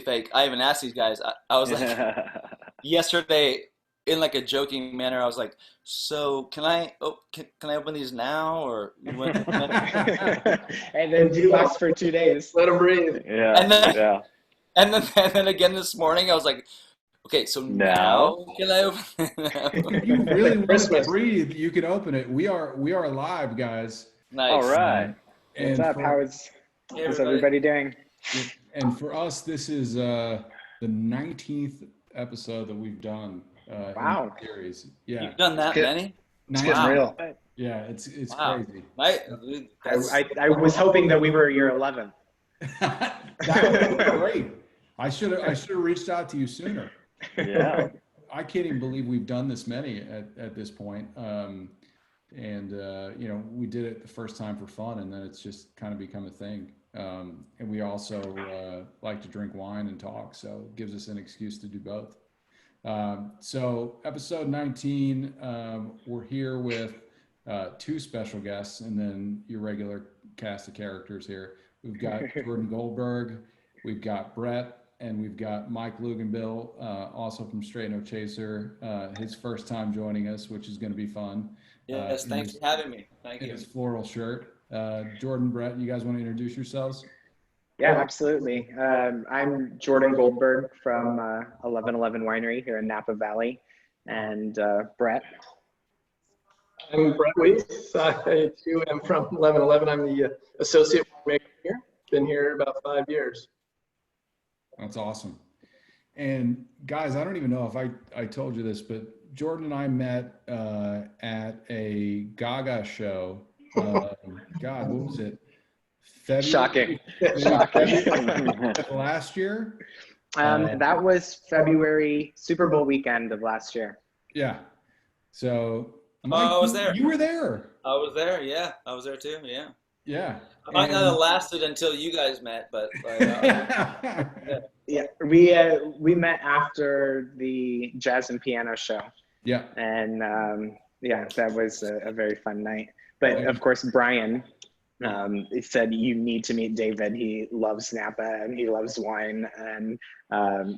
fake. I even asked these guys. I was like yesterday in like a joking manner. I was like, "So can I open these now or when?" And then do last for 2 days. Let them breathe. And Yeah, then yeah. and then again this morning, I was like, "Okay, so Now, now can I open it?" If you It's really like want it to Christmas. breathe, you can open it. We are live, guys. all Nice. right. What's And up? for Hey, How's everybody. everybody doing? and for us, this is the 19th episode that we've done in Wow. the series. Yeah, You've done that Get- many? It's getting Wow. real. yeah, it's Wow. crazy. My, I, that's, I was hoping that we were your 11th. That would be great. I should have reached out to you sooner. Yeah. I can't even believe we've done this many at this point. We did it the first time for fun, and then it's just kind of become a thing. And we also like to drink wine and talk, so it gives us an excuse to do both. So episode 19, we're here with two special guests, and then your regular cast of characters here. We've got Jordan Goldberg, we've got Brett, and we've got Mike Luganbill, also from Straight No Chaser. His first time joining us, which is going to be fun. yes, thanks for having me. Thank In you. his floral shirt. Jordan, Brett, you guys want to introduce yourselves? Yeah, absolutely. I'm Jordan Goldberg from 1111 Winery here in Napa Valley. And Brett. I'm Brett Weiss. I too am from 1111. I'm the associate maker here. Been here about 5 years. That's awesome. And guys, I don't even know if I told you this, but Jordan and I met at a Gaga show. God, what was it? Shocking. Last year? That was February Super Bowl weekend of last year. Yeah. So, I was there. You were there. I was there. Yeah, I was there too. Yeah. Yeah. I might not have lasted until you guys met, but Yeah, we met after the jazz and piano show. Yeah. And that was a very fun night. But of course, Brian he said you need to meet David. He loves Napa and he loves wine. And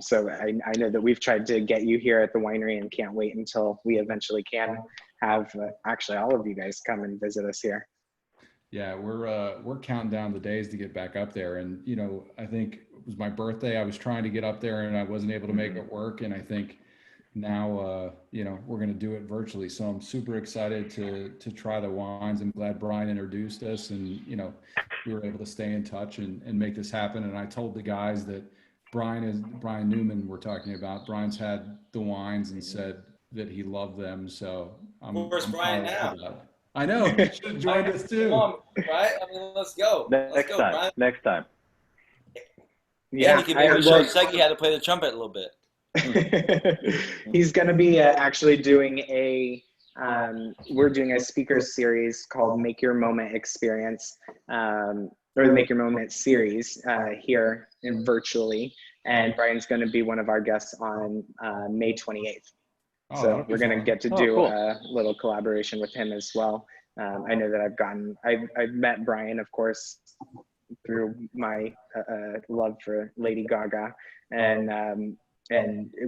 so I know that we've tried to get you here at the winery and can't wait until we eventually can have actually all of you guys come and visit us here. Yeah, we're counting down the days to get back up there. And, I think it was my birthday. I was trying to get up there and I wasn't able to make it work. And I think now, we're going to do it virtually. So I'm super excited to try the wines. I'm glad Brian introduced us and, we were able to stay in touch and make this happen. And I told the guys that Brian Newman we're talking about. Brian's had the wines and said that he loved them. So where's Brian now? I know. He should have joined us too. Come on, right? I mean, let's go. Next time. Brian. Next time. Yeah, you can maybe show Segi how to play the trumpet a little bit. He's going to be actually doing we're doing a speaker series called Make Your Moment Experience, or the Make Your Moment series here virtually. And Brian's going to be one of our guests on May 28th. So we're going to get to do a little collaboration with him as well. I know that I've met Brian, of course, through my love for Lady Gaga. And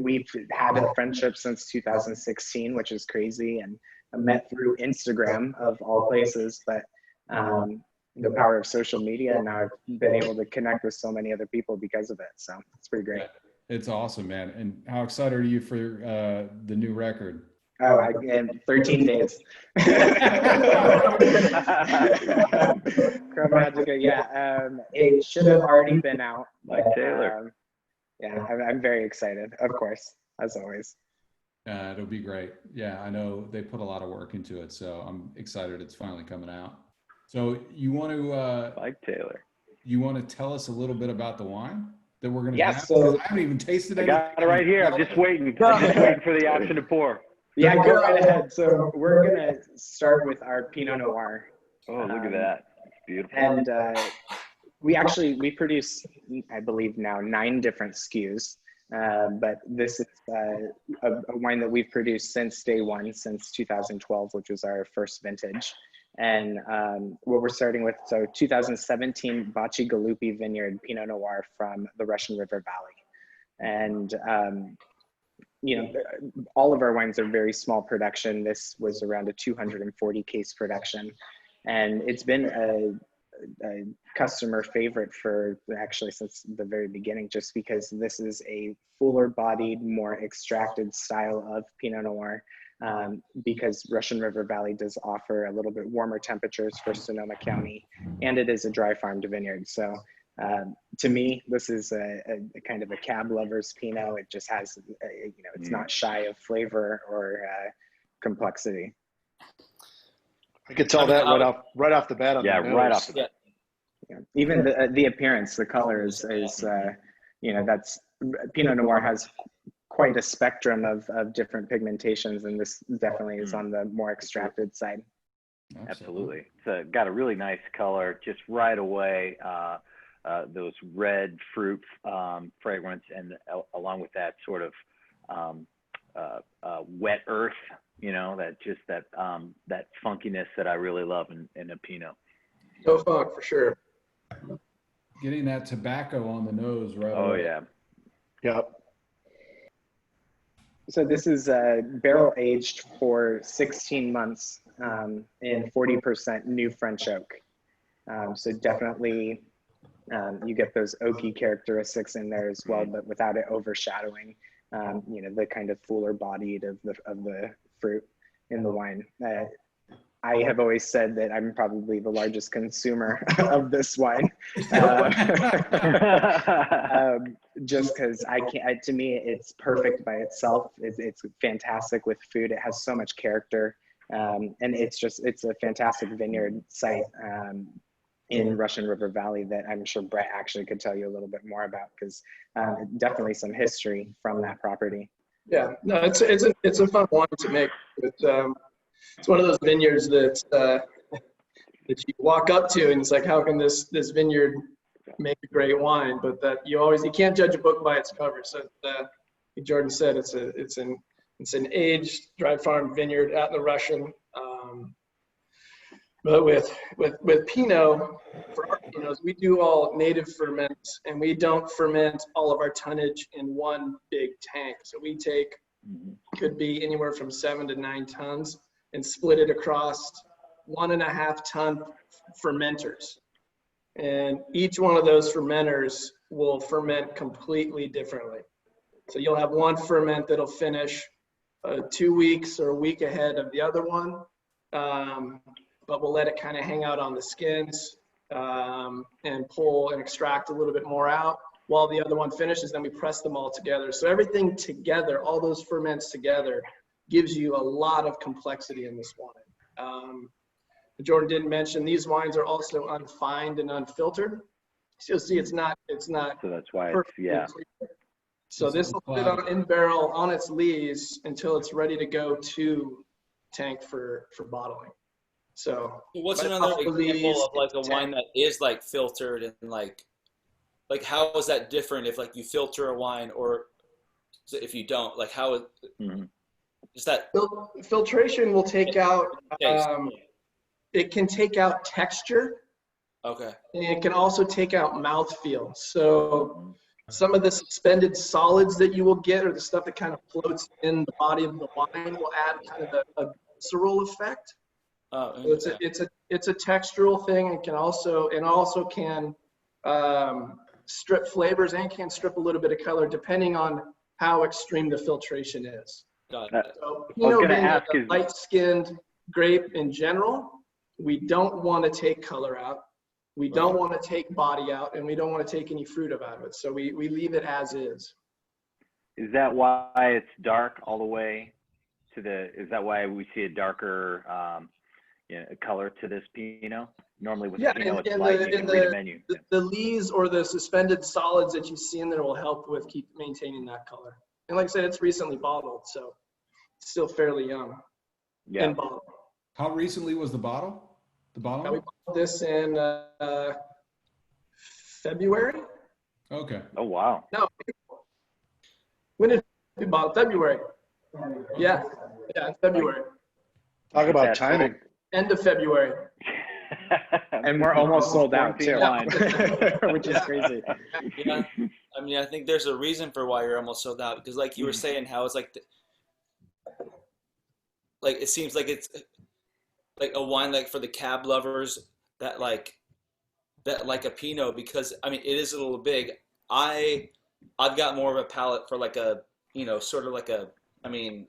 we've had a friendship since 2016, which is crazy. And I met through Instagram of all places, but the power of social media, and now I've been able to connect with so many other people because of it. So it's pretty great. It's awesome, man. And how excited are you for the new record? Oh, in 13 days. Chromatica, yeah. It should have already been out. Like Taylor. Yeah, I'm very excited, of course, as always. It'll be great. Yeah, I know they put a lot of work into it, so I'm excited it's finally coming out. So you want to like Taylor. You want to tell us a little bit about the wine that we're going to have? So I haven't even tasted it. I got it right here. I'm just waiting. I'm just waiting for the option to pour. Yeah, go right ahead. So we're going to start with our Pinot Noir. Oh, look at that. It's beautiful. And we produce, I believe now, 9 different SKUs. But this is a wine that we've produced since day one, since 2012, which was our first vintage. And what we're starting with, so 2017 Baci Galupi Vineyard Pinot Noir from the Russian River Valley. And all of our wines are very small production. This was around a 240 case production, and it's been a customer favorite for actually since the very beginning, just because this is a fuller bodied, more extracted style of Pinot Noir, because Russian River Valley does offer a little bit warmer temperatures for Sonoma County, and it is a dry farmed vineyard. So to me, this is a kind of a cab lover's Pinot. It just has, it's not shy of flavor or complexity. I could tell that right off the bat on the nose. Right off the bat. Yeah. Even the appearance, the color is that's Pinot Noir has quite a spectrum of different pigmentations, and this definitely is on the more extracted side. Absolutely. It's got a really nice color just right away. Those red fruit fragrance, and along with that sort of wet earth, that funkiness that I really love in a Pinot. No funk for sure. Getting that tobacco on the nose, right? Oh away. yeah. Yep. So this is barrel aged for 16 months in 40% new French oak. So definitely you get those oaky characteristics in there as well, but without it overshadowing, the kind of fuller bodied of the fruit in the wine. I have always said that I'm probably the largest consumer of this wine, just because to me, it's perfect by itself. It's fantastic with food. It has so much character, and it's a fantastic vineyard site in Russian River Valley that I'm sure Brett actually could tell you a little bit more about, because definitely some history from that property. Yeah, no, it's a fun wine to make. It's one of those vineyards that that you walk up to and it's like, how can this vineyard make a great wine? But that you can't judge a book by its cover. So like Jordan said, it's an aged dry farm vineyard out in the Russian. But with Pinot, for our Pinots, we do all native ferments, and we don't ferment all of our tonnage in one big tank. So we take, could be anywhere from 7 to 9 tons, and split it across 1.5 ton fermenters. And each one of those fermenters will ferment completely differently. So you'll have one ferment that'll finish 2 weeks or a week ahead of the other one. But we'll let it kind of hang out on the skins and pull and extract a little bit more out while the other one finishes. Then we press them all together. So everything together, all those ferments together, gives you a lot of complexity in this wine. Jordan didn't mention, these wines are also unfined and unfiltered. So you'll see it's not. So that's why it's, yeah. Clear. So this will sit in barrel on its lees until it's ready to go to tank for bottling. So what's another example of like a wine that is like filtered, and like how is that different if like you filter a wine or if you don't? Like how is just that filtration will take out it can take out texture. Okay. And it can also take out mouthfeel. So some of the suspended solids that you will get, or the stuff that kind of floats in the body of the wine, will add kind of a visceral effect. So it's a textural thing, and can also strip flavors and can strip a little bit of color depending on how extreme the filtration is. Got it. So Pinot being a light-skinned grape in general, we don't want to take color out, we don't want to take body out, and we don't want to take any fruit out of it. So we leave it as is. Is that why it's dark all the way to the? Is that why we see a darker color to this Pinot? Normally with Pinot, it's light. You can read the menu. The lees or the suspended solids that you see in there will help with maintaining that color. And like I said, it's recently bottled, so it's still fairly young. Yeah. And bottled. How recently was the bottle? The bottle? Yeah, we bought this in February. Okay. Oh wow. No. When did we bought? February. Yeah, February. Talk about timing. End of February. And we're almost sold out too, Wine. which is crazy. Yeah, I mean, I think there's a reason for why you're almost sold out, because like you were saying, how it's like, like it seems like it's like a wine like for the cab lovers that like a Pinot, because I mean it is a little big. I've got more of a palate for like a, sort of like a, I mean,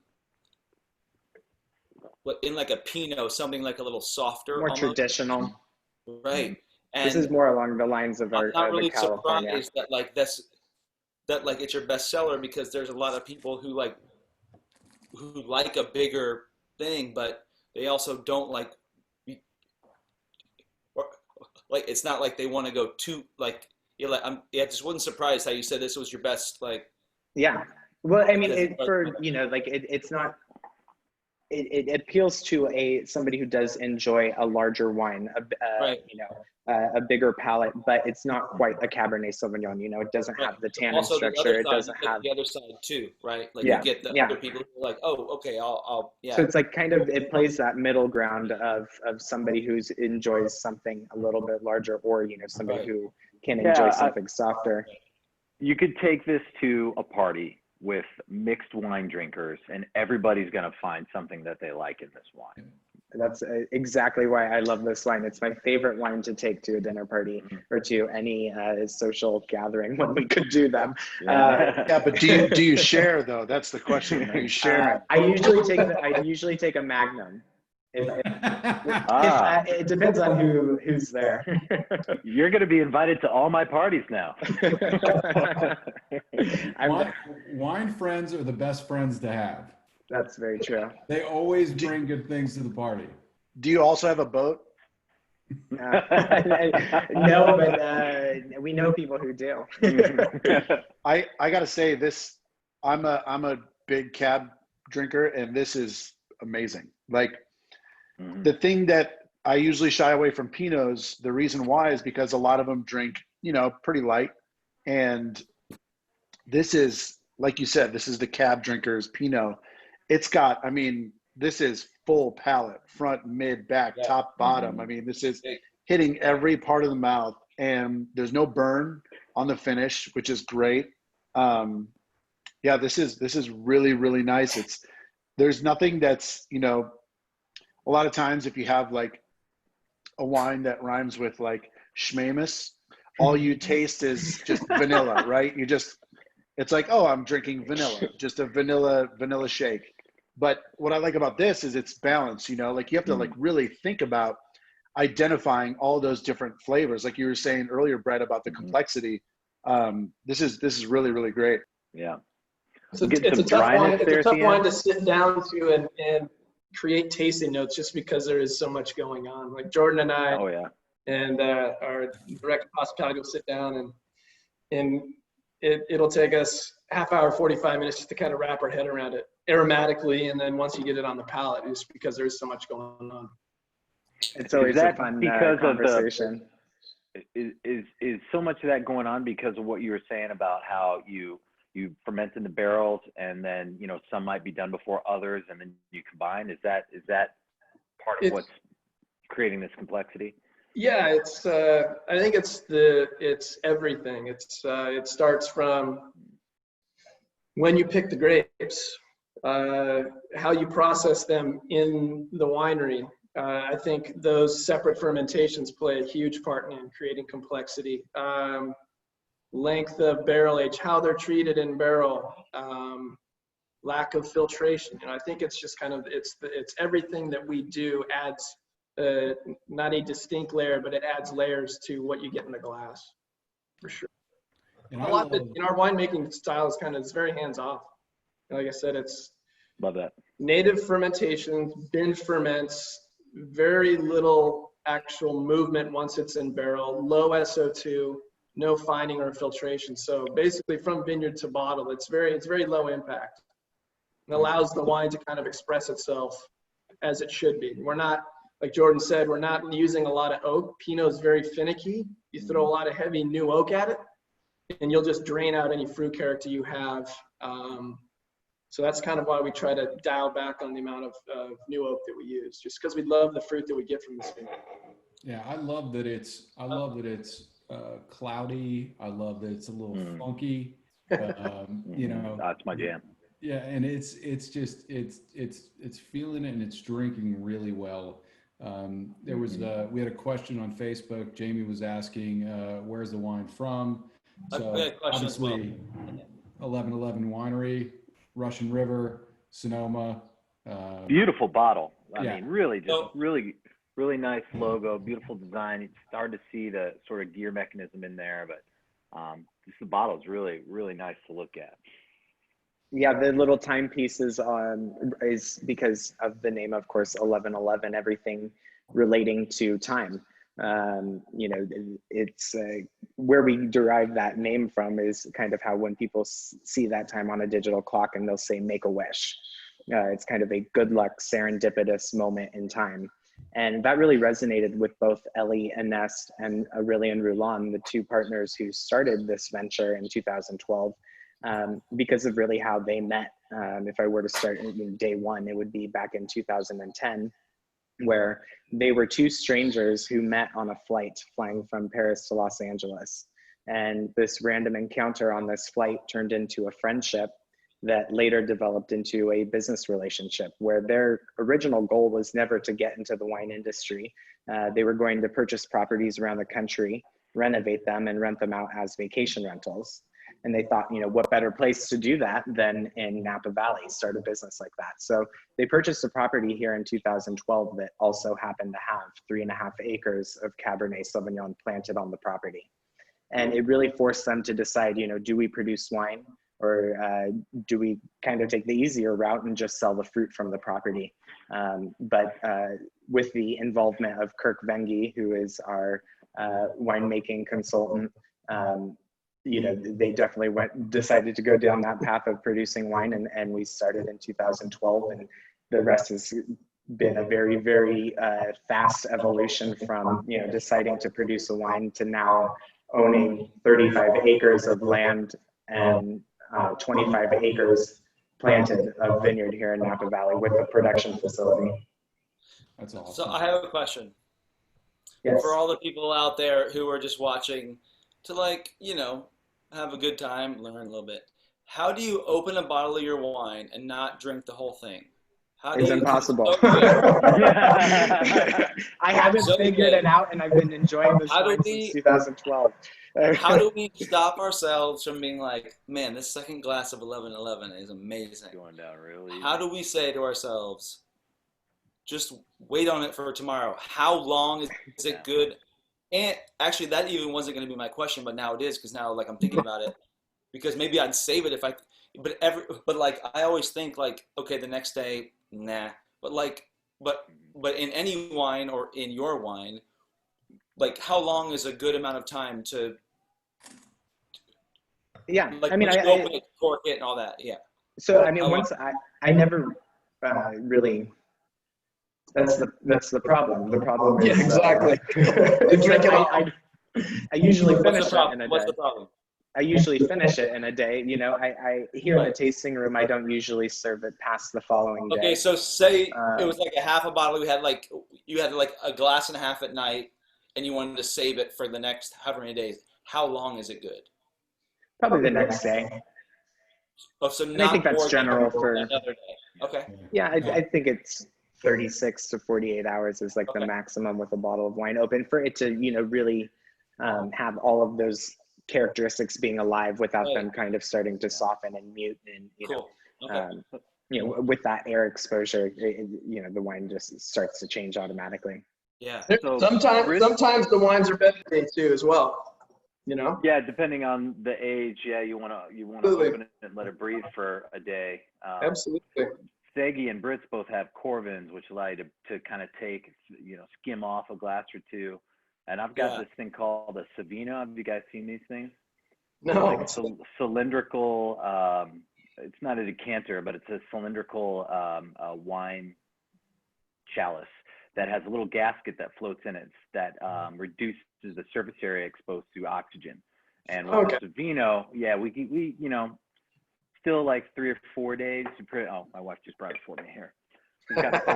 in like a Pinot, something like a little softer, More almost. traditional. Right. And This is more along the lines of I'm not really the California. surprised that like it's your bestseller, because there's a lot of people who like a bigger thing, but they also don't like, or like it's not like they want to go too like, I just wasn't surprised how you said this was your best, like. Yeah. Well, I mean, it's not. It appeals to somebody who does enjoy a larger wine, Right. A bigger palate, but it's not quite a Cabernet Sauvignon. It doesn't Right. have the tannin Also, structure. It the other side, doesn't you get have the other side too, right? Like Yeah, you get the yeah. other people who are like, oh, okay, I'll yeah. So it's like kind of, it plays that middle ground of somebody who enjoys something a little bit larger, or somebody Right. who can enjoy something softer. You could take this to a party with mixed wine drinkers, and everybody's going to find something that they like in this wine. That's exactly why I love this wine. It's my favorite wine to take to a dinner party or to any social gathering when we could do them. Yeah, but do you share though? That's the question. Are you sharing? I usually take a Magnum. It depends on who's there. You're going to be invited to all my parties now. Wine friends are the best friends to have. That's very true. They always bring good things to the party. Do you also have a boat? No, but we know people who do. I gotta say this. I'm a big cab drinker, and this is amazing. Like the thing that I usually shy away from Pinots, the reason why is because a lot of them drink, pretty light, and this is, like you said, this is the cab drinkers Pinot. It's got, I mean, this is full palate, front, mid, back, top, bottom. I mean, this is hitting every part of the mouth, and there's no burn on the finish, which is great. Yeah, this is really, really nice. There's nothing that's, a lot of times if you have like a wine that rhymes with like Schmamus, all you taste is just vanilla, right? It's like, oh, I'm drinking vanilla, just a vanilla shake. But what I like about this is it's balanced, like you have to like really think about identifying all those different flavors. Like you were saying earlier, Brett, about the complexity. This is really, really great. Yeah. It's a tough wine to sit down to and create tasting notes, just because there is so much going on. Like Jordan and I and our director of hospitality will sit down and it'll take us half hour, 45 minutes just to kind of wrap our head around it aromatically, and then once you get it on the palate, just because there's so much going on. It's always a fun conversation. Is so much of that going on because of what you were saying about how you ferment in the barrels, and then some might be done before others, and then you combine? Is that part of what's creating this complexity? Yeah, I think it's everything. It starts from when you pick the grapes, how you process them in the winery. I think those separate fermentations play a huge part in creating complexity. Length of barrel age, how they're treated in barrel, lack of filtration. I think it's just kind of, it's everything that we do adds not a distinct layer, but it adds layers to what you get in the glass, for sure. And our winemaking style is very hands-off. Like I said, it's love that native fermentations, binge ferments, very little actual movement once it's in barrel, low SO2, no fining or filtration. So basically, from vineyard to bottle, it's very low impact. It allows the wine to kind of express itself as it should be. We're not, like Jordan said, we're not using a lot of oak. Pinot is very finicky. You throw a lot of heavy new oak at it, and you'll just drain out any fruit character you have. So that's kind of why we try to dial back on the amount of new oak that we use, just because we love the fruit that we get from this vineyard. Yeah, I love that it's cloudy. I love that it's a little funky. You know, That's my jam. yeah, and it's just it's feeling it and it's drinking really well. There was we had a question on Facebook. Jamie was asking where's the wine from. We had So a question as well. obviously, 1111 Winery, Russian River, Sonoma. Beautiful bottle. I Yeah. mean, really, just So- really nice logo, beautiful design. It's hard to see the sort of gear mechanism in there, but just the bottle is really nice to look at. Yeah, the little timepieces is because of the name, of course, 1111. Everything relating to time. You know, it's where we derive that name from is kind of how when people see that time on a digital clock and they'll say "Make a wish." It's kind of a good luck, serendipitous moment in time. And that really resonated with both Ellie and Nest and Aurélien Roulon, the two partners who started this venture in 2012, because of really how they met. If I were to start in day one, it would be back in 2010, where they were two strangers who met on a flight flying from Paris to Los Angeles. And this random encounter on this flight turned into a friendship that later developed into a business relationship, where their original goal was never to get into the wine industry. They were going to purchase properties around the country, renovate them, and rent them out as vacation rentals. And they thought, you know, what better place to do that than in Napa Valley, start a business like that. So they purchased a property here in 2012 that also happened to have 3.5 acres of Cabernet Sauvignon planted on the property. And it really forced them to decide, you know, do we produce wine, or do we kind of take the easier route and just sell the fruit from the property? But with the involvement of Kirk Vengi, who is our winemaking consultant, you know, they definitely decided to go down that path of producing wine, and we started in 2012, and the rest has been a very fast evolution from, you know, deciding to produce a wine to now owning 35 acres of land and 25 acres planted of vineyard here in Napa Valley with a production facility. That's awesome. So I have a question. Yes. For all the people out there who are just watching to, like, you know, have a good time, learn a little bit. How do you open a bottle of your wine and not drink the whole thing? It's impossible. So I haven't figured it out, and I've been enjoying this wine since 2012. How do we stop ourselves from being like, man, this second glass of 1111 is amazing? Going down really. How do we say to ourselves, just wait on it for tomorrow? How long is it good? And actually, that even wasn't going to be my question, but now it is, because now, like, I'm thinking about it, because maybe I'd save it if I, but like, I always think like, okay, the next day, nah. But like, but in any wine or in your wine, like, how long is a good amount of time to? Yeah, like, I mean, I open it, cork it, and all that. Yeah. So I mean, once I never really. That's the problem. The problem is exactly. It's like I usually finish it in a day. What's the problem? I usually finish it in a day. You know, I here in the tasting room, I don't usually serve it past the following day. Okay, so say it was like a half a bottle. You had like a glass and a half at night, and you wanted to save it for the next however many days. How long is it good? Probably the next day. Oh, so and I think that's general for another day. Okay. Yeah, I think it's 36 to 48 hours is like the maximum with a bottle of wine open for it to, you know, really have all of those characteristics being alive without them kind of starting to soften and mute, and you know, with that air exposure, you know, the wine just starts to change automatically. Yeah. So sometimes the wines are better too as well. You know. Yeah, depending on the age. Yeah, you want to open it and let it breathe for a day. Absolutely. Segi and Brits both have corvins, which allow you to kind of take, you know, skim off a glass or two. And I've got this thing called a Savino. Have you guys seen these things? No. Like cylindrical. It's not a decanter, but it's a cylindrical wine chalice that has a little gasket that floats in it that reduces the surface area exposed to oxygen. And with the Savino, we you know, still like 3 or 4 days. Oh, my wife just brought it for me here. He's got this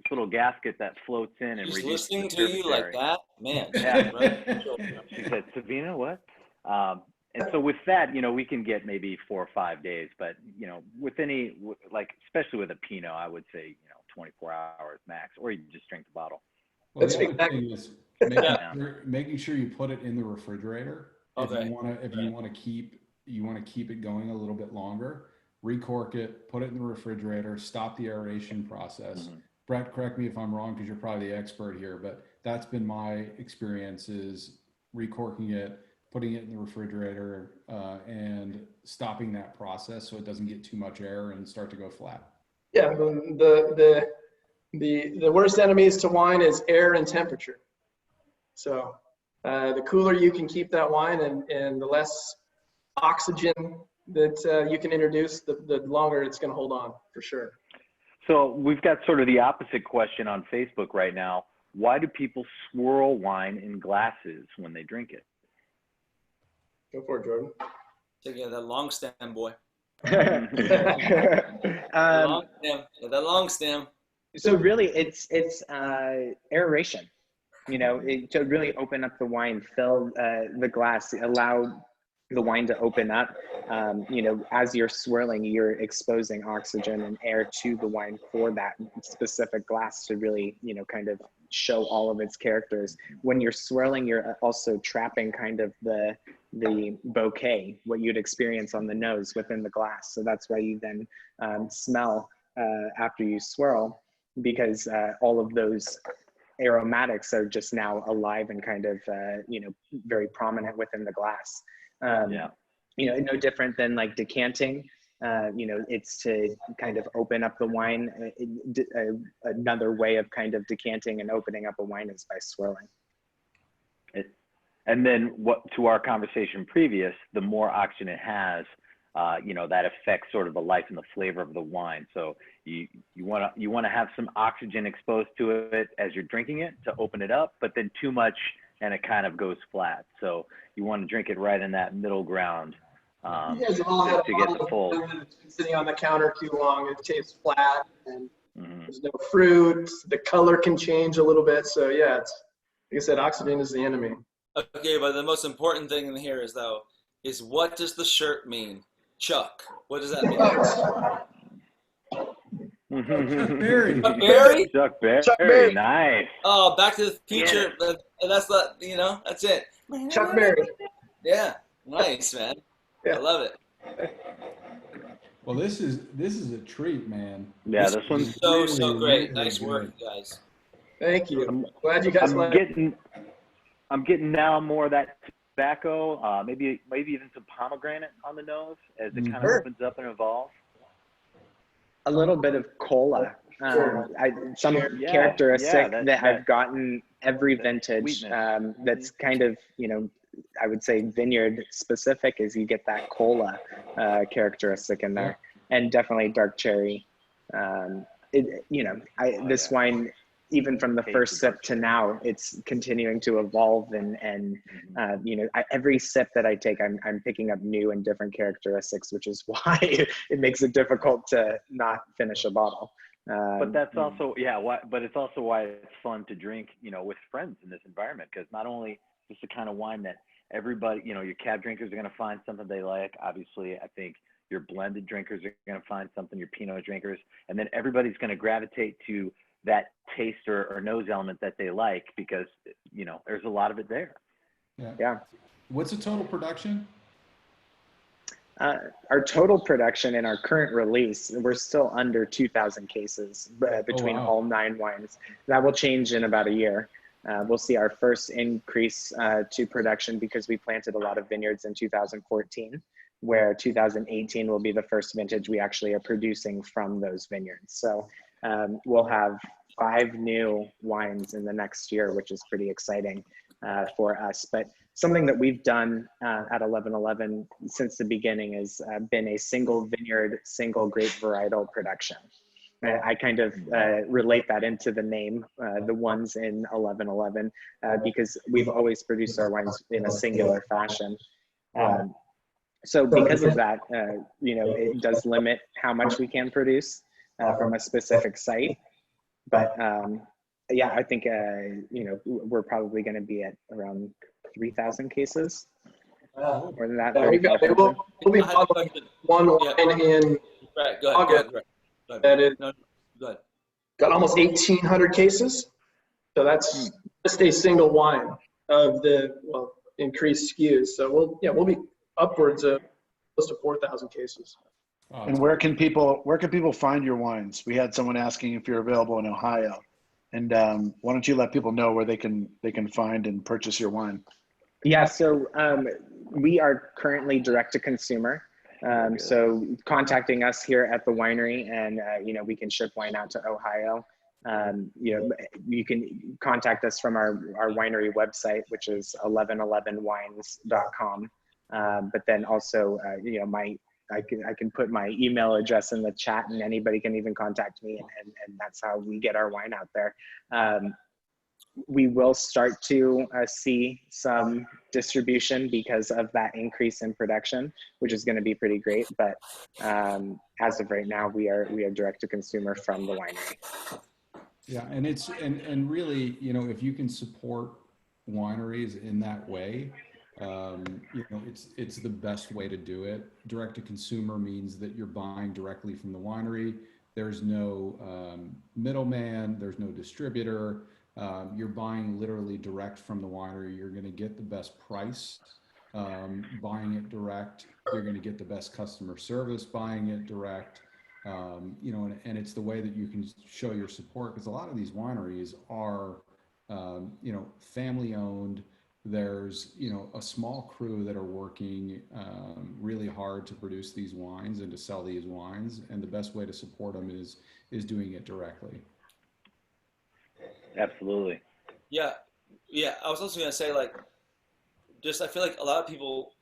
little gasket that floats in and He's reduces listening the to you like area. that, man. Yeah. Right? She said, Savina, what? And so with that, we can get maybe 4 or 5 days, but with especially with a Pinot, I would say 24 hours max, or you just drink the bottle. Well, That's the other thing is making sure you put it in the refrigerator. Okay. If you want to keep it going a little bit longer, recork it, put it in the refrigerator, stop the aeration process. Mm-hmm. Brett, correct me if I'm wrong, because you're probably the expert here, but that's been my experience, is recorking it, putting it in the refrigerator, and stopping that process so it doesn't get too much air and start to go flat. Yeah, the worst enemies to wine is air and temperature. So the cooler you can keep that wine and the less oxygen that you can introduce, the longer it's going to hold on, for sure. So we've got sort of the opposite question on Facebook right now. Why do people swirl wine in glasses when they drink it? Go for it, Jordan. Taking that long stem, boy. The long stem. So really, it's aeration. To really open up the wine, fill the glass, allow the wine to open up. As you're swirling, you're exposing oxygen and air to the wine for that specific glass to really, kind of show all of its characters. When you're swirling, you're also trapping kind of the bouquet, what you'd experience on the nose within the glass. So that's why you then smell after you swirl, because all of those aromatics are just now alive and kind of, very prominent within the glass. No different than like decanting. It's to kind of open up the wine. Another way of kind of decanting and opening up a wine is by swirling. And then to our conversation previous, the more oxygen it has, that affects sort of the life and the flavor of the wine. So you want to have some oxygen exposed to it as you're drinking it to open it up, but then too much and it kind of goes flat. So you want to drink it right in that middle ground. You guys have all had to get the full. It's been sitting on the counter too long. It tastes flat, and there's no fruit. The color can change a little bit. So yeah, it's like I said, oxygen is the enemy. Okay, but the most important thing in here is what does the shirt mean? Chuck. What does that mean? Chuck Berry. Chuck Berry? Chuck Berry. Nice. Oh, Back to the Future. Yeah. That's that's it. Chuck Berry. Yeah. Nice, man. Yeah. I love it. Well, this is a treat, man. Yeah, this one's so great. Nice work, guys. Thank you. Glad you guys like it. I'm getting now more of that tobacco, maybe even some pomegranate on the nose as it kind of opens up and evolves. A little bit of cola. Characteristic that I've gotten every vintage that's kind of, I would say vineyard specific, is you get that cola characteristic in there, and definitely dark cherry. This wine, even from the first sip to now, it's continuing to evolve, and every sip that I take, I'm picking up new and different characteristics, which is why it makes it difficult to not finish a bottle. But that's also but it's also why it's fun to drink, with friends in this environment, because not only is this the kind of wine that everybody, your cab drinkers are going to find something they like. Obviously, I think your blended drinkers are going to find something, your Pinot drinkers, and then everybody's going to gravitate to that taste or nose element that they like, because there's a lot of it there. Yeah. What's the total production? Our total production in our current release, we're still under 2,000 cases between all 9 wines. That will change in about a year. We'll see our first increase to production, because we planted a lot of vineyards in 2014, where 2018 will be the first vintage we actually are producing from those vineyards. So we'll have 5 new wines in the next year, which is pretty exciting for us. But something that we've done at 1111 since the beginning has been a single vineyard, single grape varietal production. I kind of relate that into the name, the ones in 1111, because we've always produced our wines in a singular fashion. So because of that, it does limit how much we can produce. from a specific site. But yeah, I think we're probably going to be at around 3,000 cases. More than that, we'll be bottling one wine in Right, go August. ahead. That is No, go ahead. got almost 1,800 cases. So that's just a single wine of the increased SKUs. So we'll be upwards of close to 4,000 cases. And where can people find your wines? We had someone asking if you're available in Ohio, and why don't you let people know where they can find and purchase your wine? Yeah, so we are currently direct to consumer. So contacting us here at the winery, and we can ship wine out to Ohio. You can contact us from our winery website, which is 1111wines.com. But then also, I can put my email address in the chat, and anybody can even contact me, and that's how we get our wine out there. We will start to see some distribution because of that increase in production, which is going to be pretty great. But as of right now, we are direct to consumer from the winery. Yeah, and and really, if you can support wineries in that way, it's the best way to do it. Direct to consumer means that you're buying directly from the winery. There's no middleman. There's no distributor. You're buying literally direct from the winery. You're going to get the best price buying it direct. You're going to get the best customer service buying it direct. And it's the way that you can show your support, because a lot of these wineries are, family owned. There's, a small crew that are working really hard to produce these wines and to sell these wines. And the best way to support them is doing it directly. Absolutely. Yeah. I was also gonna say, I feel like a lot of people,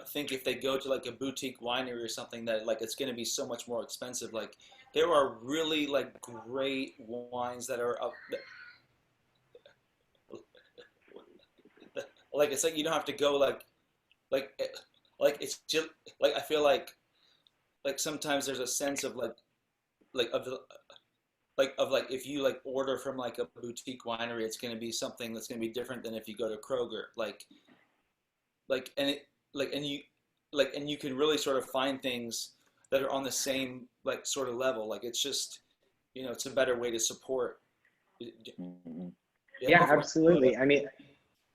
think if they go to like a boutique winery or something that it's gonna be so much more expensive. Like there are really great wines that are up. It's you don't have to go it's just I feel like sometimes there's a sense of if you order from a boutique winery, it's going to be something that's going to be different than if you go to Kroger. And you can really sort of find things that are on the same sort of level. It's just it's a better way to support. Yeah, absolutely. I mean,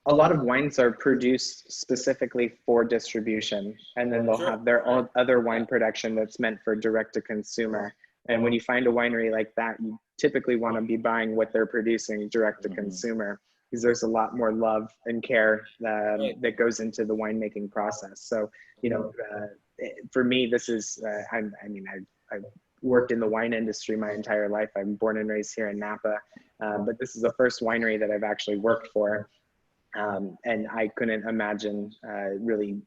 a lot of wines are produced specifically for distribution, and then they'll have their own other wine production that's meant for direct to consumer. And when you find a winery like that, you typically want to be buying what they're producing direct to consumer, because there's a lot more love and care that goes into the winemaking process. So, for me, this is, I've worked in the wine industry my entire life. I'm born and raised here in Napa, but this is the first winery that I've actually worked for. And I couldn't imagine really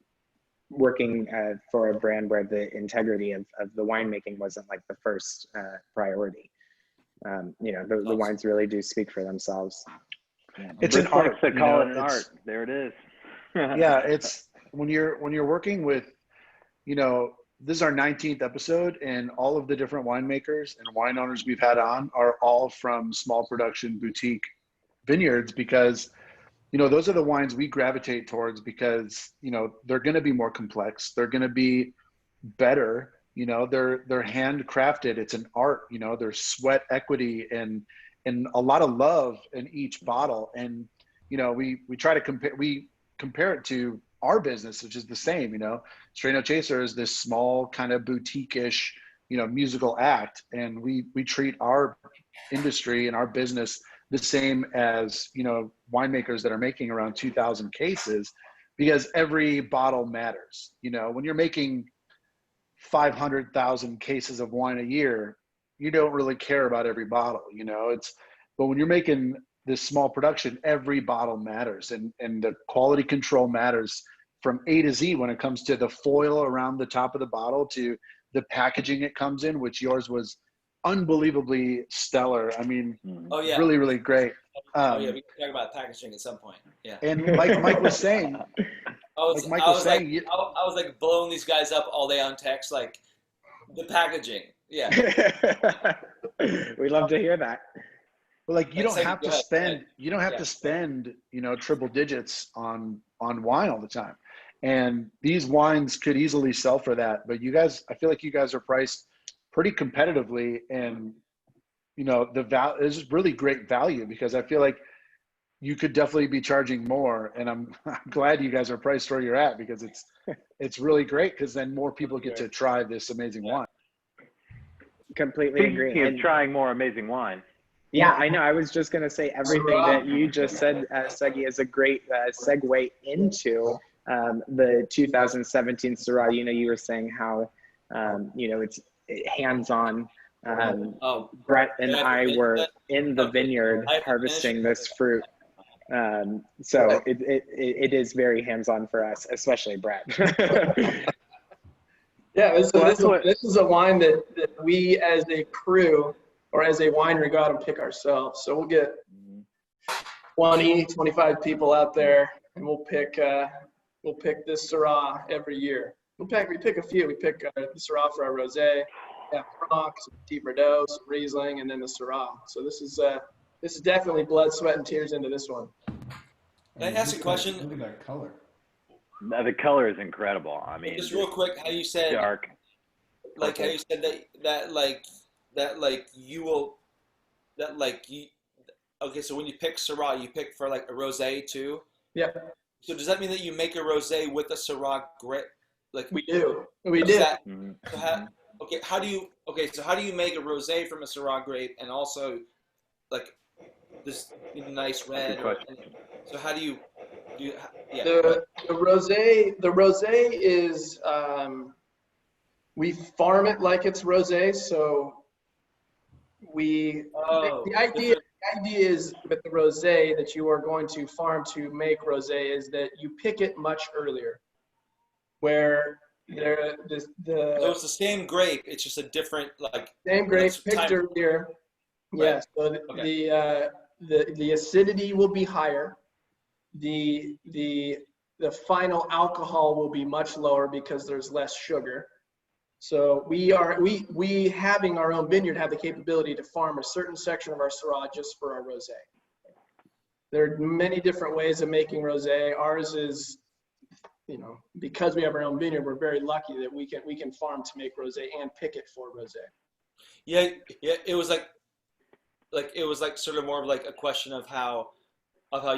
working for a brand where the integrity of the winemaking wasn't the first priority. The wines really do speak for themselves. It's an art. They call it an art. There it is. Yeah, it's when you're working with, this is our 19th episode, and all of the different winemakers and wine owners we've had on are all from small production boutique vineyards, because those are the wines we gravitate towards, because, they're going to be more complex. They're going to be better. They're handcrafted. It's an art. There's sweat equity and a lot of love in each bottle. And, we try to compare it to our business, which is the same. Straight No Chaser is this small kind of boutique-ish, musical act. And we treat our industry and our business the same as winemakers that are making around 2,000 cases, because every bottle matters. When you're making 500,000 cases of wine a year, you don't really care about every bottle. But when you're making this small production, every bottle matters, and the quality control matters from A to Z when it comes to the foil around the top of the bottle to the packaging it comes in, which yours was unbelievably stellar. I mean, really, really great. We can talk about packaging at some point. Yeah. And like Mike was saying, I was blowing these guys up all day on text, the packaging. Yeah. We love to hear that. But like, you Like, don't say- have go to ahead, spend, you don't have Yeah. to spend, triple digits on wine all the time. And these wines could easily sell for that. But you guys, I feel like you guys are priced pretty competitively, and the value is really great value, because I feel like you could definitely be charging more. And I'm glad you guys are priced where you're at, because it's really great, because then more people get to try this amazing wine. Completely agree. Speaking of And trying more amazing wine, yeah, I know. I was just going to say everything that you just said, Segi, is a great segue into the 2017 Syrah. You were saying how, it's hands-on. Brett and I were in the vineyard harvesting this fruit. So it is very hands-on for us, especially Brett. Yeah, this is a wine that we as a crew or as a winery go out and pick ourselves. So we'll get 20, 25 people out there, and we'll pick this Syrah every year. We pick a few. We pick the Syrah for our rosé, Franc, some Petit Verdot, some Riesling, and then the Syrah. So this is definitely blood, sweat, and tears into this one. Can I ask a question? Look at that color. the color is incredible. I mean, Just real quick, how you said dark, like how you said okay, so when you pick Syrah, you pick for like a rosé too. Yeah, So does that mean that you make a rosé with a Syrah grape? Like we do. We is did. that- Mhm. so how do you make a rosé from a Syrah grape and also like this nice red? So how do you do? Yeah. The rosé is we farm it like it's rosé. So the idea is with the rosé that you are going to farm to make rosé is that you pick it much earlier, where So it's the same grape. It's just a different same grape time- picked earlier. Right. Yes. So the acidity will be higher. The final alcohol will be much lower because there's less sugar. So we having our own vineyard have the capability to farm a certain section of our Syrah just for our rosé. There are many different ways of making rosé. Ours is, because we have our own vineyard, we're very lucky that we can farm to make rosé and pick it for rosé. Yeah. It was like sort of more of like a question of how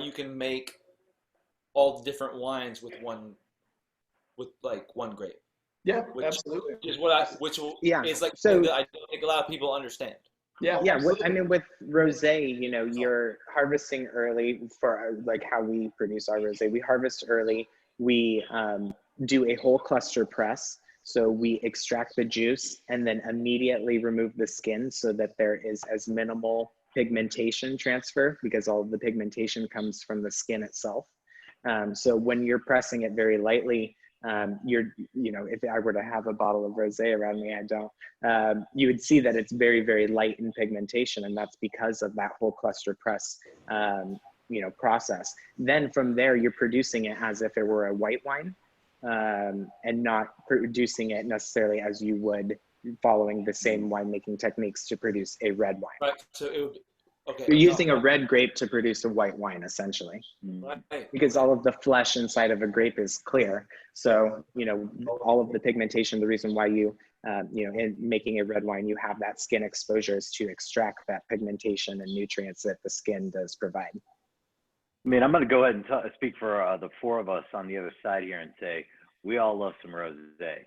you can make all the different wines with one grape. Yeah, Which absolutely. Is Yeah, is like so- something that I don't think a lot of people understand. Yeah, Yeah, absolutely. with rosé, you're harvesting early for like how we produce our rosé. We harvest early. We do a whole cluster press. So we extract the juice and then immediately remove the skin so that there is as minimal pigmentation transfer, because all of the pigmentation comes from the skin itself. So when you're pressing it very lightly, if I were to have a bottle of rosé around me, I don't, you would see that it's very, very light in pigmentation, and that's because of that whole cluster press, process. Then from there, you're producing it as if it were a white wine, and not producing it necessarily as you would following the same winemaking techniques to produce a red wine. Right. So it would. Okay. You're using a red grape to produce a white wine, essentially, Right. because all of the flesh inside of a grape is clear. So, all of the pigmentation, the reason why in making a red wine, you have that skin exposure is to extract that pigmentation and nutrients that the skin does provide. I mean, I'm going to go ahead and speak for the four of us on the other side here and say we all love some rosé.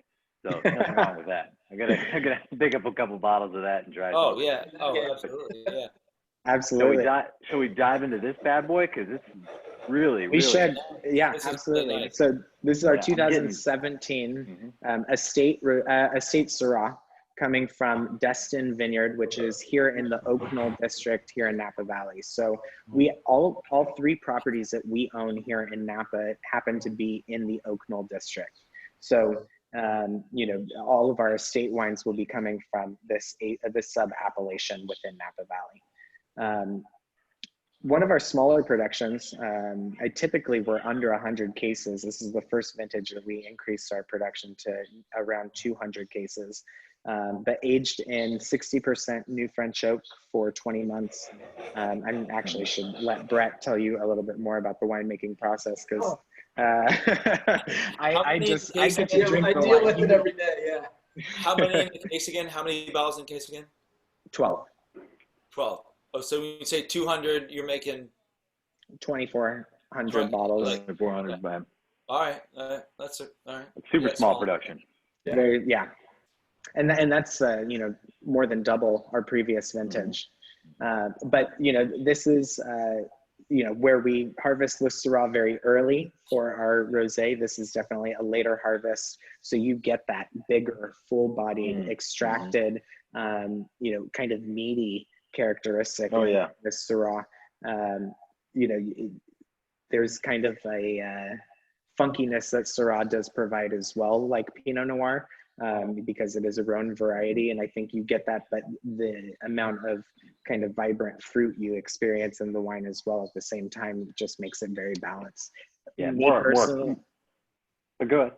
So nothing wrong with that. I'm gonna pick up a couple bottles of that and try it. Oh yeah. Oh, absolutely. Yeah. Absolutely. Shall we dive into this bad boy? Because it's really, We really should. Yeah, This is absolutely. really nice. So this is our Yeah, I'm getting- 2017 estate Syrah coming from Destin Vineyard, which is here in the Oak Knoll district here in Napa Valley. So we all three properties that we own here in Napa happen to be in the Oak Knoll district. So all of our estate wines will be coming from this sub appellation within Napa Valley. One of our smaller productions, I typically were under 100 cases. This is the first vintage that we increased our production to around 200 cases. but aged in 60% new French oak for 20 months. I actually should let Brett tell you a little bit more about the winemaking process, because I get to drink I the deal wine. with it every day, yeah. How many in the case again? How many bottles in case again? 12. 12. Oh, so when you say 200, you're making 2,400 bottles. Like, 400 by all right, that's all right. super small production. Yeah. Very, yeah. And that's, more than double our previous vintage. But, this is, where we harvest the Syrah very early for our rosé. This is definitely a later harvest. So you get that bigger, full-bodied, extracted, kind of meaty characteristic of the Syrah. There's kind of a funkiness that Syrah does provide as well, like Pinot Noir, because it is a Rhone variety. And I think you get that, but the amount of kind of vibrant fruit you experience in the wine as well at the same time just makes it very balanced. Yeah, More. But go ahead.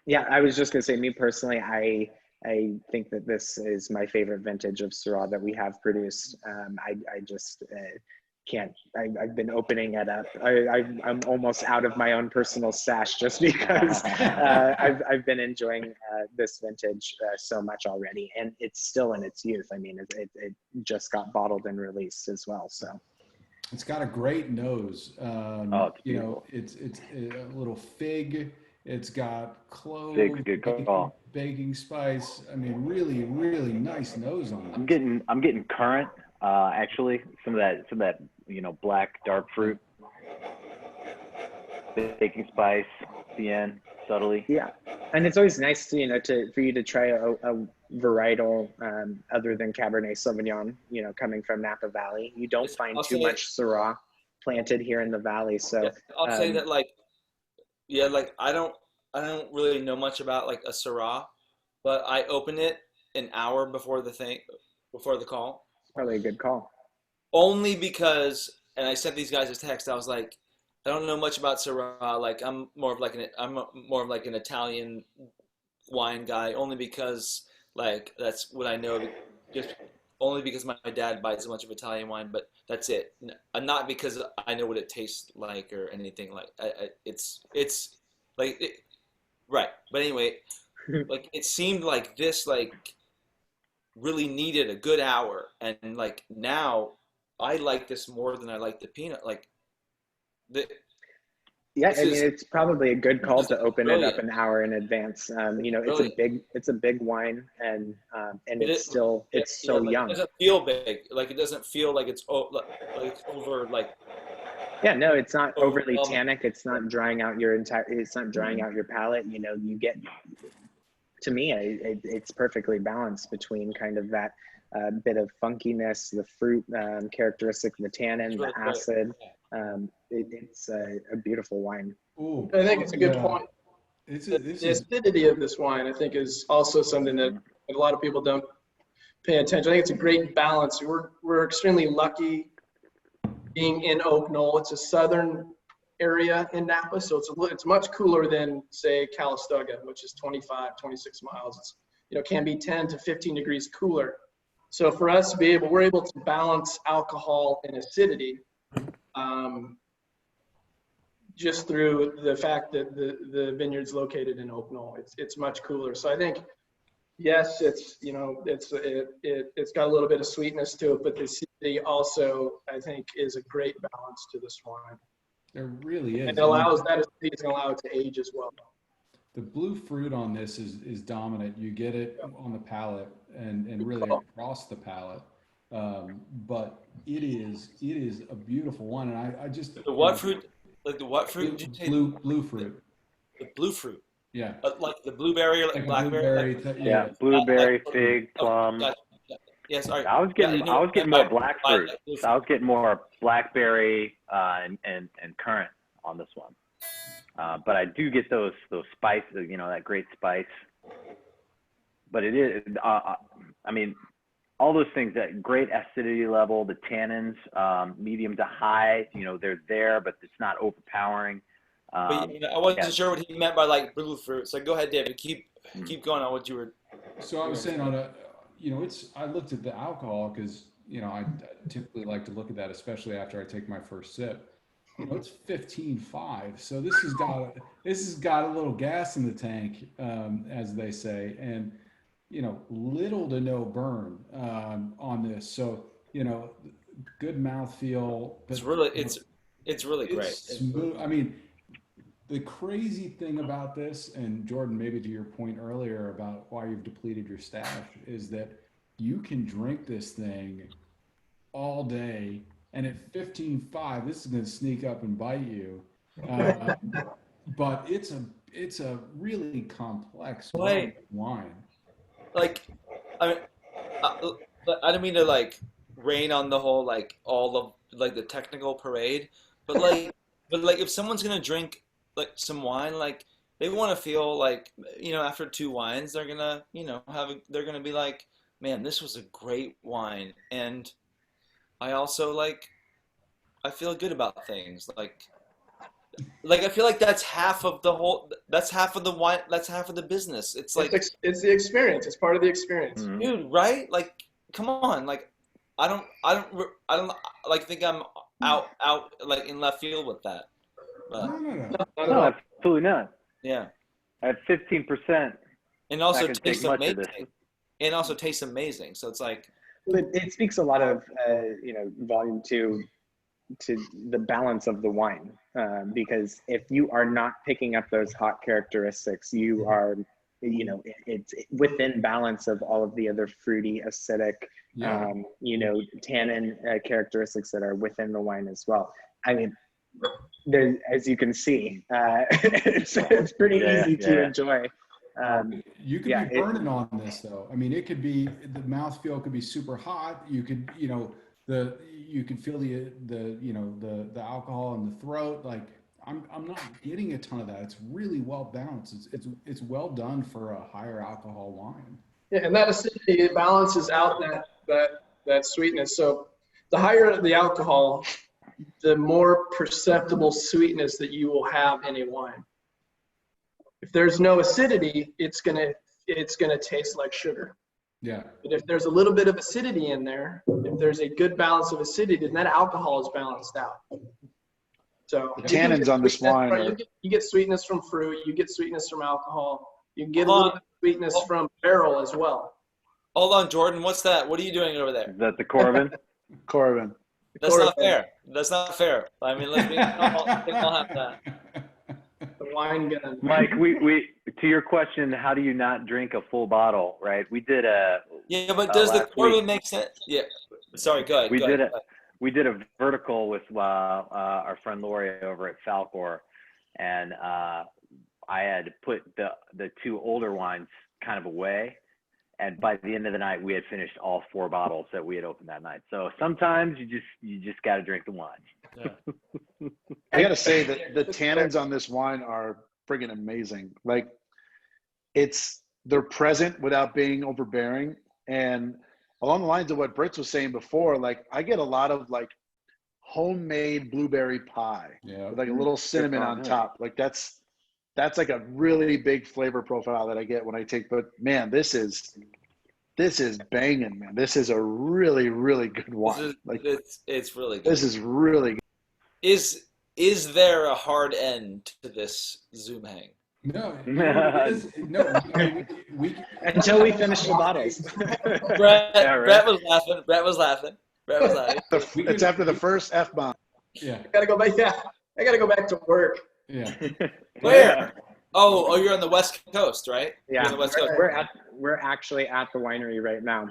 Yeah, I was just gonna say, me personally, I think that this is my favorite vintage of Syrah that we have produced. I just can't. I've been opening it up. I'm almost out of my own personal stash just because I've been enjoying this vintage so much already, and it's still in its youth. I mean, it just got bottled and released as well. So it's got a great nose. It's beautiful. It's a little fig. It's got cloves, baking spice. I mean, really, really nice nose on it. I'm getting currant. Actually, some of that, black dark fruit, baking spice, cayenne, subtly. Yeah, and it's always nice to for you to try a varietal other than Cabernet Sauvignon. Coming from Napa Valley, you don't find too much Syrah planted here in the valley. So I'll say that I don't really know much about like a Syrah, but I opened it an hour before the call. Probably a good call. Only because, and I sent these guys a text. I was like, I don't know much about Syrah. Like I'm more of like an Italian wine guy. Only because like that's what I know. Just only because my dad buys a bunch of Italian wine, but that's it. Not because I know what it tastes like or anything like. It's like right. But anyway, like it seemed like this really needed a good hour, and like now I like this more than I like the Pinot. It's probably a good call to open it up an hour in advance. It's a big wine, and it's so young. It doesn't feel big. Like it doesn't feel like it's over like. Yeah, no, it's not overly tannic. It's not drying out your palate. You get. To me, it's perfectly balanced between kind of that bit of funkiness, the fruit characteristic, the tannin, the acid. It's a beautiful wine. Ooh, I think it's a good point. The acidity of this wine, I think, is also something that a lot of people don't pay attention. I think it's a great balance. We're extremely lucky being in Oak Knoll. It's a southern area in Napa, so it's much cooler than, say, Calistoga, which is 25, 26 miles. It's, can be 10 to 15 degrees cooler. So for us to we're able to balance alcohol and acidity just through the fact that the vineyard's located in Oak Knoll. It's much cooler. So I think, yes, it's got a little bit of sweetness to it, but the acidity also, I think, is a great balance to this wine. There really is. Mm-hmm. And it allows that acidity to allow it to age as well. The blue fruit on this is dominant. You get it on the palate and really across the palate. But it is a beautiful one. And I just the what fruit? Like the what fruit? Did you say? Blue fruit. The blue fruit. Yeah. Like the blueberry or like blackberry. Blueberry, fig, plum. Gotcha. Yeah, sorry. I was getting more black fruit. So I was getting more blackberry and currant on this one. But I do get those spices, that great spice. But it is, I mean, all those things, that great acidity level, the tannins, medium to high, they're there, but it's not overpowering. But I wasn't sure what he meant by like blue fruit. So go ahead, David. Keep going on what you were. So I was saying on a, I looked at the alcohol because, I typically like to look at that, especially after I take my first sip. It's 15.5. So this has got a little gas in the tank, as they say, and, little to no burn, on this. So, good mouthfeel. It's But really, it's really great. it's smooth. I mean, the crazy thing about this, and Jordan, maybe to your point earlier about why you've depleted your stash, is that you can drink this thing all day, and at 15.5, this is going to sneak up and bite you. But it's a really complex wine. Like, I mean, I don't mean to like rain on the whole like all of like the technical parade, but like, if someone's gonna drink like some wine, like they want to feel like after two wines they're gonna they're gonna be like, man, this was a great wine, and I also like I feel good about things like I feel like that's half of the wine, that's half of the business. It's like it's the experience. It's part of the experience. dude, right? Like, come on, like I don't like think I'm out like in left field with that. But, No, absolutely not. yeah. At 15%. And also can take tastes much of amazing. this. And also tastes amazing. So it's like It speaks a lot of volume to the balance of the wine, because if you are not picking up those hot characteristics, you are it's within balance of all of the other fruity, acidic, tannin characteristics that are within the wine as well. I mean, there, as you can see, it's pretty easy to enjoy. You could be burning on this though. I mean, it could be, the mouthfeel could be super hot. You could, you could feel the alcohol in the throat. Like I'm not getting a ton of that. It's really well balanced. It's well done for a higher alcohol wine. Yeah, and that acidity, it balances out that sweetness. So the higher the alcohol, the more perceptible sweetness that you will have in a wine. If there's no acidity, it's gonna taste like sugar. Yeah. But if there's a little bit of acidity in there, if there's a good balance of acidity, then that alcohol is balanced out. So the tannins on this wine are... you get sweetness from fruit, you get sweetness from alcohol, you get a little bit of sweetness from barrel as well. Hold on, Jordan. What's that? What are you doing over there? Is that the Corbin? Corbin. That's not fair. That's not fair. I mean, let's be all have that. The wine gun. Mike, we to your question, how do you not drink a full bottle, right? We did a... Yeah, but does the Corbin make sense? Yeah. Sorry, go ahead. We did a vertical with our friend Lori over at Falcor, and I had put the two older wines kind of away, and by the end of the night we had finished all 4 bottles that we had opened that night. So sometimes you just got to drink the wine. Yeah. I gotta say that the tannins on this wine are friggin' amazing. Like they're present without being overbearing, and along the lines of what Brits was saying before, like I get a lot of like homemade blueberry pie with like a little cinnamon on top. Like that's like a really big flavor profile that I get when I take. But man, this is banging, man. This is a really, really good wine. It's really good. This is really good. Is there a hard end to this Zoom hang? No, we until we finish the bottles. Brett was laughing. It's after the first F-bomb. Yeah. I gotta go back. Yeah, I gotta go back to work. Yeah. Where? Oh, you're on the West Coast, right? Yeah, on the West Coast. We're actually at the winery right now.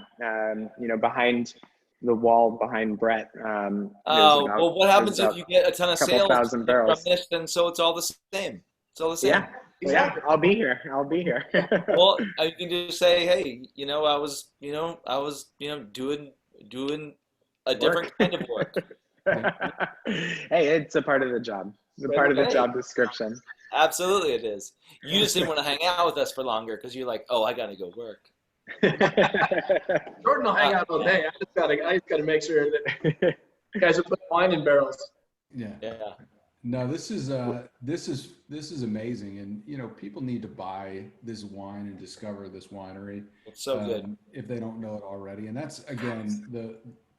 Behind the wall behind Brett. Well, what happens if you get a ton of sales 1,000 barrels? from this? Then so it's all the same. It's all the same. Yeah. Exactly. Yeah, I'll be here. Well, I can just say, hey, I was doing a different kind of work. Hey, it's a part of the job. It's a part of the job description. Absolutely, it is. You just didn't want to hang out with us for longer because you're like, oh, I gotta go work. Jordan will hang out all day. I just gotta make sure that you guys are putting wine in barrels. Yeah. No, this is amazing, and you know, people need to buy this wine and discover this winery. It's so good. If they don't know it already. And that's again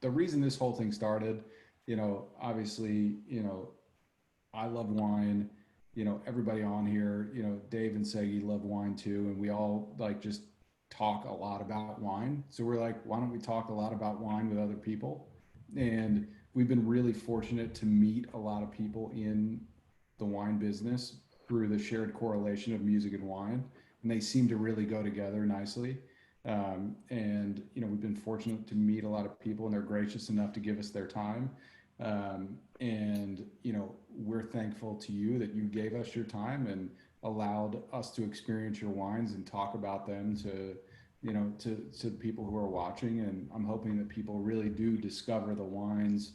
the reason this whole thing started. You know, obviously, you know, I love wine. You know, everybody on here, you know, Dave and Segi love wine too, and we all like just talk a lot about wine. So we're like, why don't we talk a lot about wine with other people? And we've been really fortunate to meet a lot of people in the wine business through the shared correlation of music and wine, and they seem to really go together nicely. And you know, we've been fortunate to meet a lot of people, and they're gracious enough to give us their time. And you know, we're thankful to you that you gave us your time and allowed us to experience your wines and talk about them to, you know, to people who are watching. And I'm hoping that people really do discover the wines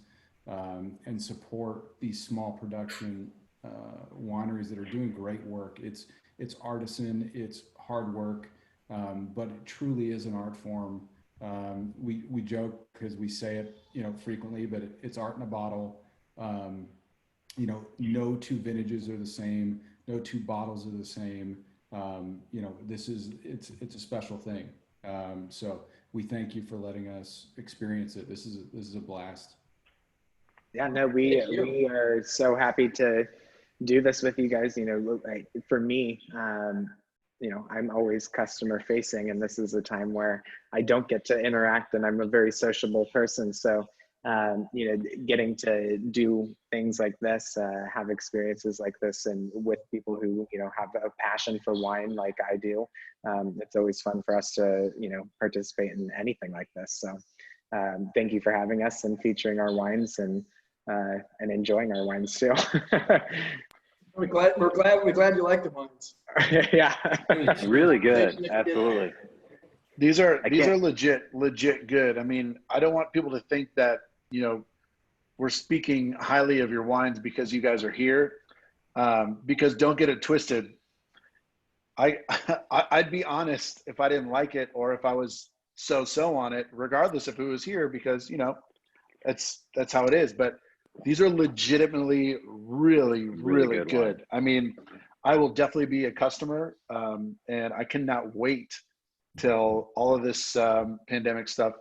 and support these small production wineries that are doing great work. It's artisan, it's hard work, but it truly is an art form. We joke because we say it, you know, frequently, but it's art in a bottle. You know, no two vintages are the same, no two bottles are the same. You know, it's a special thing. So we thank you for letting us experience it. This is a blast. Yeah, no, we are so happy to do this with you guys. You know, for me, you know, I'm always customer facing, and this is a time where I don't get to interact, and I'm a very sociable person. So, you know, getting to do things like this, have experiences like this, and with people who, you know, have a passion for wine like I do, it's always fun for us to, you know, participate in anything like this. So, thank you for having us and featuring our wines and enjoying our wines too. We're glad you like the wines. Yeah. Really good. Absolutely. These are legit good. I mean, I don't want people to think that, you know, we're speaking highly of your wines because you guys are here. Because don't get it twisted. I'd be honest if I didn't like it or if I was so on it, regardless if it was here, because, you know, that's how it is. But these are legitimately really good. I mean, I will definitely be a customer, and I cannot wait till all of this pandemic stuff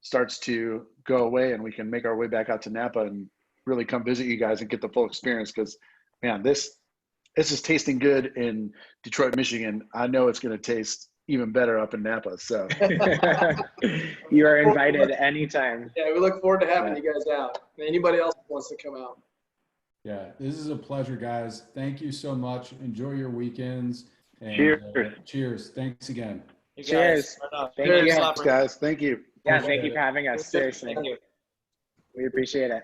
starts to go away and we can make our way back out to Napa and really come visit you guys and get the full experience. Because, man, this is tasting good in Detroit, Michigan. I know it's going to taste even better up in Napa. So you are invited anytime. Yeah, we look forward to having you guys out. Anybody else wants to come out. Yeah, this is a pleasure, guys. Thank you so much. Enjoy your weekends. And, cheers. Cheers. Thanks again. Cheers. Thank you, guys. Thank you. Yeah, thank you for having us. Seriously. Thank you. We appreciate it.